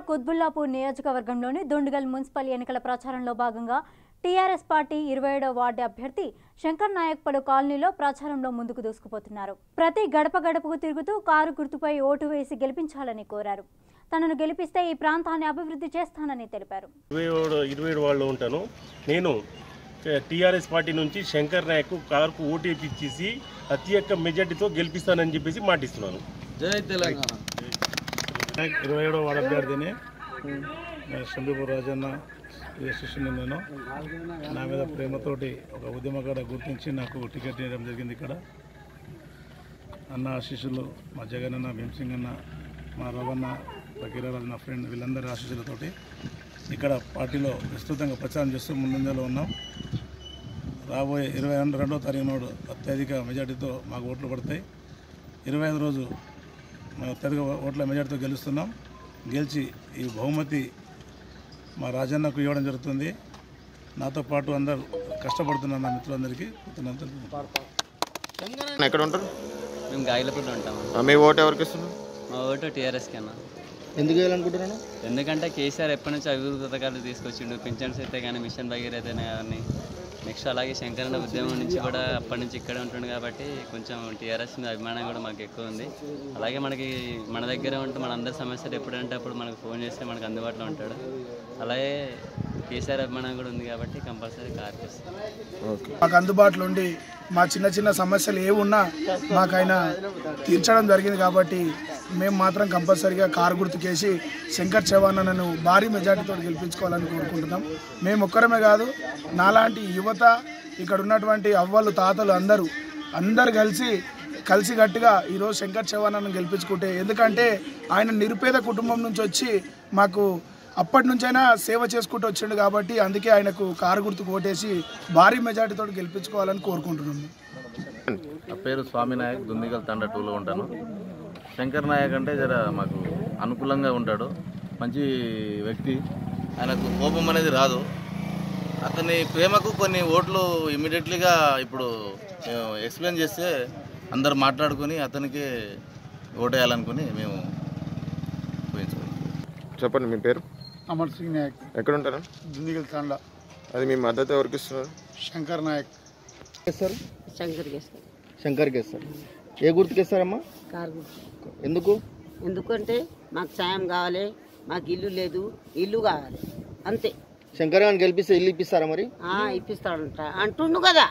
కుత్బుల్లాపూర్ నియోజకవర్గంలోని దుండిగల్ మున్సిపల్ ఎన్నికల ప్రచారంలో భాగంగా టీఆర్ఎస్ పార్టీ 27వ వార్డు అభ్యర్థి శంకర్ నాయక్ పలు కాలనీలో ప్రచారంలో ముందుకు దూసుకుపోతున్నారు. ప్రతి గడప గడపకు తిరుగుతూ కారు గుర్తుపై ఓటు వేసి గెలిపించాలని కోరారు. తనను గెలిపిస్తే ఈ ప్రాంతాన్ని అభివృద్ధి చేస్తానని తెలిపారు. 27 వార్డులో ఉంటాను. నేను టీఆర్ఎస్ పార్టీ నుంచి శంకర్ నాయక్ కారుకు ఓటు వేయించేసి అతి ఎక్కువ మెజార్టీతో గెలిపిస్తానని చెప్పేసి మాటిస్తున్నాను. జై తెలంగాణ. 27వ వార్డు అభ్యర్థిని సంబీపూర్ రాజన్న శిష్యుని నేను నా మీద ప్రేమతోటి ఒక ఉద్యమకాడ గుర్తించి నాకు టికెట్ ఇవ్వడం జరిగింది. ఇక్కడ అన్న ఆశీస్సులు, మా జగన్ అన్న, భీమసింగ్ అన్న, మా రవణ, ఫకీరాబాద్ నా ఫ్రెండ్, వీళ్ళందరి ఆశీస్సులతోటి ఇక్కడ పార్టీలో విస్తృతంగా ప్రచారం చేస్తూ ముందంజలో ఉన్నాం. రాబోయే 22వ తారీఖు నాడు అత్యధిక మెజార్టీతో మాకు ఓట్లు పడతాయి. 25 రోజు అత్యధిక ఓట్ల మెజార్టీతో గెలుస్తున్నాం. గెలిచి ఈ బహుమతి మా రాజన్నకు ఇవ్వడం జరుగుతుంది. నాతో పాటు అందరూ కష్టపడుతున్న నా మిత్రులందరికీ ఎక్కడ ఉంటారు? మేము గాయలపూర్లో ఉంటాము. మీ ఓటు ఎవరికి ఇస్తున్నారు? మా ఓటు టీఆర్ఎస్కి అన్న. ఎందుకు వేయాలనుకుంటున్నాను? ఎందుకంటే కేసీఆర్ ఎప్పటి నుంచి అభివృద్ధి పథకాలు తీసుకొచ్చిండు. పింఛన్స్ అయితే కానీ, మిషన్ భగీరథ అయితేనే కానీ, నెక్స్ట్ అలాగే శంకరన్న ఉద్యమం నుంచి కూడా అప్పటి నుంచి ఇక్కడే ఉంటుండు కాబట్టి కొంచెం టీఆర్ఎస్ మీద అభిమానం కూడా మాకు ఎక్కువ ఉంది. అలాగే మన దగ్గర ఉంటూ మన అందరి సమస్యలు ఎప్పుడంటే అప్పుడు మనకు ఫోన్ చేస్తే మనకు అందుబాటులో ఉంటాడు. అలాగే కేసీఆర్ అభిమానం కూడా ఉంది కాబట్టి కంపల్సరీ కార్ చేస్తాం. మాకు అందుబాటులో ఉండి మా చిన్న చిన్న సమస్యలు ఏ ఉన్నా మాకు ఆయన తీర్చడం జరిగింది కాబట్టి మేము మాత్రం కంపల్సరీగా కారు గుర్తుకేసి శంకర్ చౌహాన్ నన్ను భారీ మెజార్టీతో గెలిపించుకోవాలని కోరుకుంటున్నాం. మేము ఒక్కరమే కాదు, నాలాంటి యువత, ఇక్కడ ఉన్నటువంటి అవ్వలు, తాతలు అందరూ కలిసి గట్టిగా ఈరోజు శంకర్ చౌహాన్ నన్ను గెలిపించుకుంటే, ఎందుకంటే ఆయన నిరుపేద కుటుంబం నుంచి వచ్చి మాకు అప్పటి నుంచైనా సేవ చేసుకుంటూ వచ్చిండు కాబట్టి అందుకే ఆయనకు కారు గుర్తుకు ఓటేసి భారీ మెజార్టీతో గెలిపించుకోవాలని కోరుకుంటున్నాము. నా పేరు స్వామి నాయక్, దుందిగల్ తండ 2లో ఉంటాను. శంకర్ నాయక్ అంటే జర మాకు అనుకూలంగా ఉంటాడు, మంచి వ్యక్తి, ఆయనకు కోపం అనేది రాదు. అతని ప్రేమకు కొన్ని ఓట్లు ఇమీడియట్లీగా ఇప్పుడు ఎక్స్ప్లెయిన్ చేస్తే అందరు మాట్లాడుకొని అతనికి ఓటేయాలనుకుని మేము ఊహించుకున్నాం. చెప్పండి మీ పేరు? అమర్ సింగ్ నాయక్. ఎక్కడ ఉంటారు? దుందిగల్ తండ. అది మీ మద్దతు ఎవరికి ఇస్తున్నారు? శంకర్ నాయక్. శంకర్కి ఇస్తారు. ఏ గుర్తుకి ఇస్తారమ్మా? కారు గుర్తు. ఎందుకు? ఎందుకంటే మాకు సాయం కావాలి, మాకు ఇల్లు లేదు, ఇల్లు కావాలి అంతే. శంకర్ గారిని గెలిపిస్తే ఇల్లు ఇప్పిస్తారా మరి? ఇప్పిస్తాడంట అంటుండు కదా,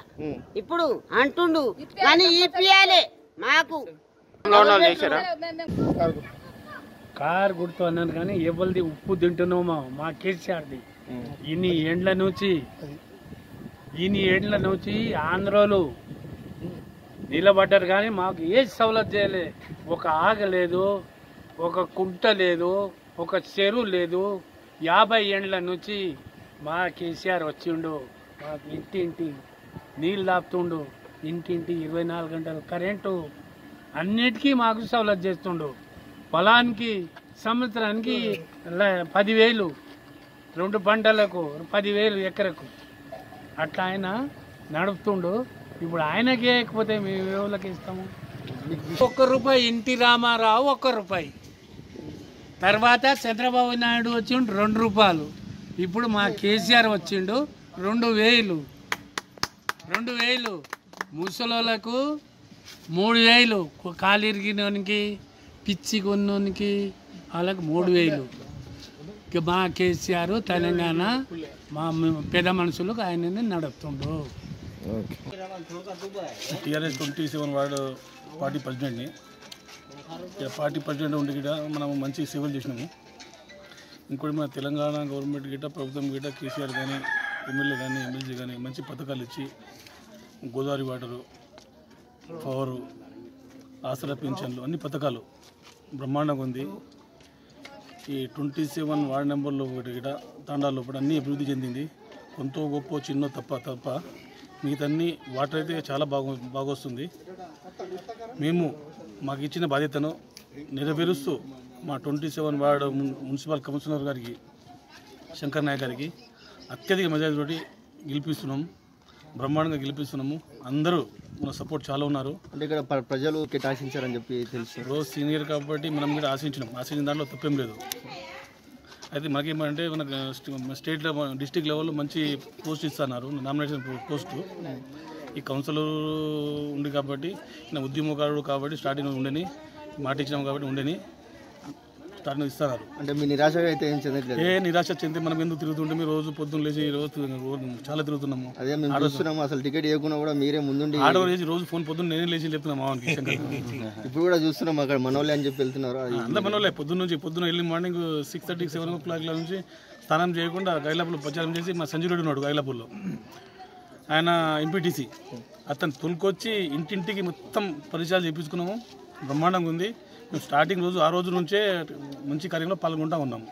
ఇప్పుడు అంటుండు కానీ ఇప్పియాలి మాకు. కారు గుర్తు అన్నాను కానీ ఎవరిది ఉప్పు తింటున్నామో మా కేసీఆర్ది. ఇన్ని ఏండ్ల నుంచి ఆంధ్రలో నిలబడ్డారు కానీ మాకు ఏ సవలత్ చేయలే. ఒక ఆగ లేదు, ఒక కుంట లేదు, ఒక చెరువు లేదు. 50 ఏండ్ల నుంచి మా కేసీఆర్ వచ్చిండు. మాకు ఇంటింటి నీళ్ళు దాపుతుండు, ఇంటింటి 24 గంటలు కరెంటు, అన్నిటికీ మాకు సవలత్ చేస్తుండు. పొలానికి సంవత్సరానికి 10,000, 2 పంటలకు 10,000 ఎకరకు అట్లా ఆయన నడుపుతుండు. ఇప్పుడు ఆయనకి వేయకపోతే మేము ఎవరికి ఇస్తాము? ₹1 ఎన్టీ రామారావు ₹1. తర్వాత చంద్రబాబు నాయుడు వచ్చిండు ₹2. ఇప్పుడు మా కేసీఆర్ వచ్చిండు 2,000. ముసలోళ్ళకు 3,000, కాలిరిగినోనికి, పిచ్చి కొన్నోనికి వాళ్ళకి 3,000. మా కేసీఆర్ తెలంగాణ మా పెద్ద మనుషులకు ఆయనని నడుపుతుండ్రు. TRS 27 ward party president. Party president ఉండి గిట మనం మంచి సేవలు చేసినాము. ఇంకోటి మన తెలంగాణ గవర్నమెంట్ గిట, ప్రభుత్వం గిట, కేసీఆర్ కానీ, ఎమ్మెల్యే కానీ, ఎమ్మెల్సీ కానీ మంచి పథకాలు ఇచ్చి గోదావరి వాటరు, పవరు, ఆసరా పింఛన్లు, అన్ని పథకాలు బ్రహ్మాండంగా ఉంది. ఈ 27 వార్డు నెంబర్లో ఒకటి గిట తాండాల్లో ఇప్పుడు అన్నీ అభివృద్ధి చెందింది. కొంత గొప్ప చిన్న తప్ప మిగతా అన్ని వాటర్ అయితే చాలా బాగా వస్తుంది. మేము మాకు ఇచ్చిన బాధ్యతను నెరవేరుస్తూ మా 27 వార్డు మున్సిపల్ కమిషనర్ గారికి, శంకర్ నాయక్ గారికి అత్యధిక మెజారిటీ గెలిపిస్తున్నాము. బ్రహ్మాండంగా గెలిపిస్తున్నాము. అందరూ మన సపోర్ట్ చాలా ఉన్నారు. అంటే ఇక్కడ ప్రజలు ఆశించారని చెప్పి తెలుసు. రోజు సీనియర్ కాబట్టి మనం కూడా ఆశించిన దాంట్లో తప్పేం లేదు. అయితే మనకేమంటే మనకు స్టేట్ లెవెల్ డిస్ట్రిక్ట్ లెవెల్లో మంచి పోస్ట్ ఇస్తున్నారు, నామినేషన్ పోస్టు. ఈ కౌన్సిలర్ ఉంది కాబట్టి నా ఉద్యమకారుడు కాబట్టి స్టార్టింగ్ ఉండని మాట ఇచ్చినాము కాబట్టి ఉండని స్టార్టింగ్ ఇస్తున్నారు. అంటే మీ నిరాశగా అయితే ఏం చెందట్లేదు? నిరాశ చెంది మనం ఎందుకు తిరుగుతుంటే మీరు రోజు పొద్దున్న లేచి రోజు చాలా తిరుగుతున్నాము. అదే మేము చూస్తున్నాము, అసలు టికెట్ ఇవ్వకుండా కూడా మీరే ముందుండి ఆడవాళ్ళు చేసి రోజు ఫోన్ పొద్దున్న నేనే లేచి చెప్తున్నాము మావానికి. ఇప్పుడు కూడా చూస్తున్నాం అక్కడ మనోళ్ళే అని చెప్పి వెళ్తున్నారు. అందరూ మనోళ్ళే పొద్దున్న ఎర్లీ మార్నింగ్ 6:30 7 o'clock నుంచి స్నానం చేయకుండా గైలాపూర్లో ప్రచారం చేసి మా సంజయ్ రెడ్డి ఉన్నాడు గైలాపూర్లో, ఆయన ఎంపీటీసీ, అతను తొలుకొచ్చి ఇంటింటికి మొత్తం పరిచయాలు చేయించుకున్నాము. బ్రహ్మాండంగా ఉంది. మేము స్టార్టింగ్ రోజు ఆ రోజు నుంచే మంచి కార్యంలో పాల్గొంటూ ఉన్నాము.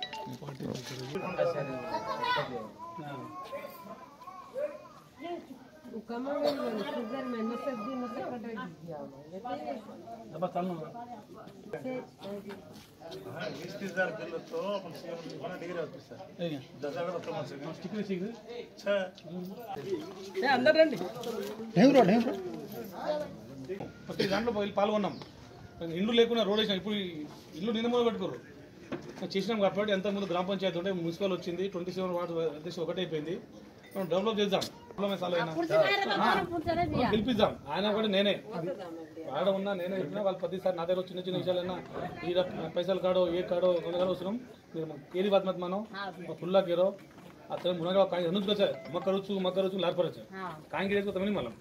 ప్రతి దాంట్లో పాల్గొన్నాం. ఇల్లు లేకుండా రోడ్ వేసినాం. ఇప్పుడు ఇల్లు నిన్న పెట్టుకోరు చేసినాం కాబట్టి ఎంతమంది గ్రామ పంచాయతీ ఉంటే మున్సిపల్ వచ్చింది. 27 వార్డు అధ్యక్షుడు ఒకటే అయిపోయింది. మనం డెవలప్ చేద్దాం, గెలిపిద్దాం. ఆయన కూడా నేనే ఆడ ఉన్నా, నేనే చెప్పినా వాళ్ళు ప్రతిసారి నా దగ్గర చిన్న చిన్న విషయాలన్నా ఈ పైసలు కాడో ఏ కాడో కొనగాడో అవసరం మీరు ఏది బాత్ మत मानो खुला केरो आता मुनागा काय अनुज कसा मकर रुचू लार परच काय गिरेको तमनी मला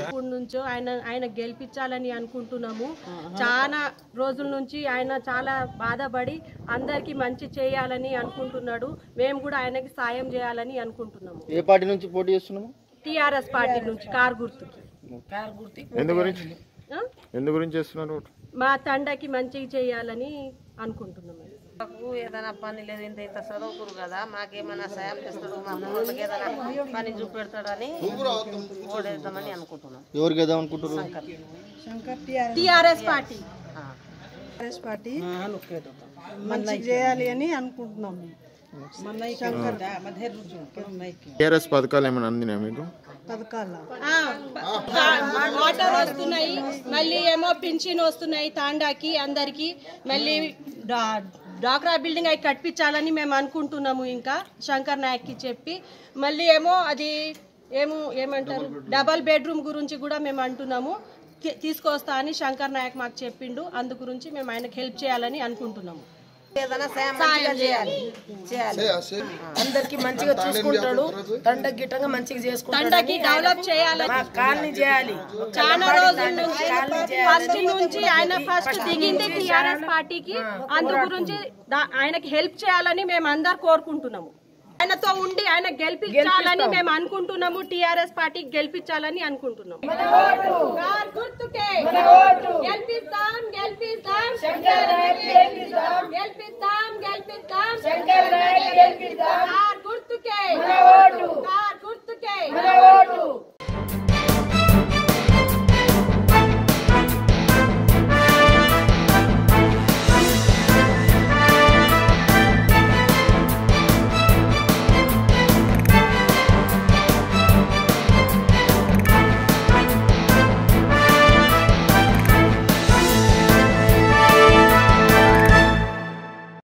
ఇప్పటి నుంచో ఆయన గెలిపించాలని అనుకుంటున్నాము. చాలా రోజుల నుంచి ఆయన చాలా బాధపడి అందరికి మంచి చేయాలని అనుకుంటున్నాడు. మేము కూడా ఆయనకి సాయం చేయాలని అనుకుంటున్నాము. ఏ పార్టీ నుంచి పోటీ చేస్తున్నాము? టిఆర్ఎస్ పార్టీ నుంచి కార్ గుర్తుకి. ఎందు గురించి చేస్తున్నారు? మా తండకి మంచిగా చేయాలని అనుకుంటున్నాము. మాకు ఏదైనా పని లేదు, ఇంత ఇంత చదువుకురు కదా, మాకేమైనా సాయం చేస్తాడు, మా పిల్లలకి ఏదైనా పని చూపెడతాడని ఓడేద్దామని అనుకుంటున్నాం. ఎవరికి వేద్దాం అనుకుంటున్నారు? టిఆర్ఎస్ పార్టీ మంచి చేయాలి అని అనుకుంటున్నాం. టీఆర్ఎస్ పథకాలు ఏమైనా అందినా మీకు? వాటర్ వస్తున్నాయి, మళ్ళీ ఏమో పింఛన్ వస్తున్నాయి తాండాకి అందరికి. మళ్ళీ డాక్రా బిల్డింగ్ అవి కట్టించాలని మేము అనుకుంటున్నాము. ఇంకా శంకర్ నాయక్కి చెప్పి మళ్ళీ ఏమో అది ఏమంటారు డబల్ బెడ్రూమ్ గురించి కూడా మేము అంటున్నాము. తీసుకొస్తా అని శంకర్ నాయక్ మాకు చెప్పిండు. అందు గురించి మేము ఆయనకు హెల్ప్ చేయాలని అనుకుంటున్నాము. ఏదైనా సాయం చేయాలి, అందరికి మంచిగా చూసుకుంటాడు, తండ గిట్టంగా మంచిగా చేసుకుంటాడు, తండకి డెవలప్ చేయాలి, కాలనీ చేయాలి. చాలా రోజుల నుంచి ఫస్ట్ నుంచి ఆయన ఫస్ట్ దిగింది టిఆర్ఎస్ పార్టీకి. అందు గురించి ఆయనకి హెల్ప్ చేయాలని మేము అందరు కోరుకుంటున్నాము. ఆయనతో ఉండి ఆయన గెలిపించాలని మేము అనుకుంటున్నాము. టిఆర్ఎస్ పార్టీకి గెలిపించాలని అనుకుంటున్నాము. గెలిపిద్దాం.